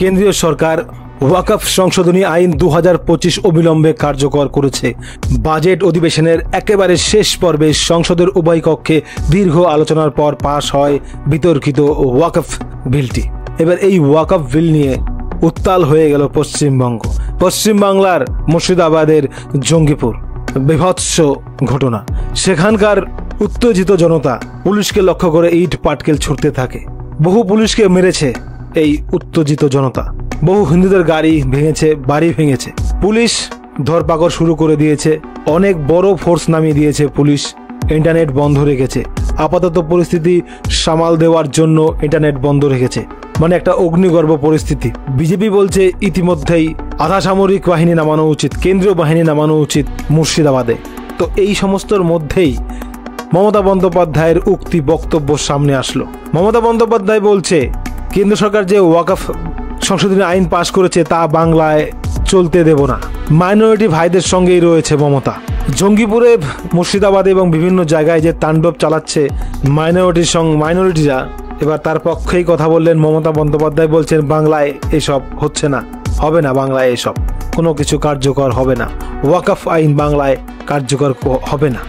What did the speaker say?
কেন্দ্রীয় সরকার ওয়াকফ সংশোধনী আইন 2025 অবিলম্বে কার্যকর করেছে। বাজেট অধিবেশনের একেবারে শেষ পর্বে সংসদের উভয় কক্ষে দীর্ঘ আলোচনার পর পাশ হয় বিতর্কিত ওয়াকফ বিলটি। এবার এই ওয়াকফ বিল নিয়ে উত্তাল হয়ে গেল পশ্চিমবঙ্গ। পশ্চিমবাংলার মুর্শিদাবাদের জঙ্গিপুর বিভৎস ঘটনা। সেখানকার উত্তেজিত জনতা পুলিশকে লক্ষ্য করে ইট পাটকেল ছুটতে থাকে। বহু পুলিশকে মেরেছে এই উত্তেজিত জনতা। বহু হিন্দুদের গাড়ি ভেঙেছে, বাড়ি ভেঙেছে। পুলিশ ধরপাকড় শুরু করে দিয়েছে। অনেক বড় ফোর্স নামিয়ে দিয়েছে পুলিশ। ইন্টারনেট বন্ধ রেখেছে। আপাতত পরিস্থিতি সামাল দেওয়ার জন্য ইন্টারনেট বন্ধ রেখেছে। মানে একটা অগ্নিগর্ভ পরিস্থিতি। বিজেপি বলছে ইতিমধ্যেই আধা সামরিক বাহিনী নামানো উচিত, কেন্দ্রীয় বাহিনী নামানো উচিত মুর্শিদাবাদে। তো এই সমস্তর মধ্যেই মমতা বন্দ্যোপাধ্যায়ের উক্তি বক্তব্য সামনে আসলো। মমতা বন্দ্যোপাধ্যায় বলছে কেন্দ্র সরকার যে ওয়াকফ সংশোধনী আইন পাশ করেছে তা বাংলায় চলতে দেব না। মাইনরিটি ভাইদের সঙ্গেই রয়েছে মমতা। জঙ্গিপুরে, মুর্শিদাবাদে এবং বিভিন্ন জায়গায় যে তাণ্ডব চালাচ্ছে মাইনরিটিরা, এবার তার পক্ষেই কথা বললেন মমতা বন্দ্যোপাধ্যায়। বলছেন বাংলায় এসব হচ্ছে না, হবে না, বাংলায় এসব কোনো কিছু কার্যকর হবে না, ওয়াকফ আইন বাংলায় কার্যকর হবে না।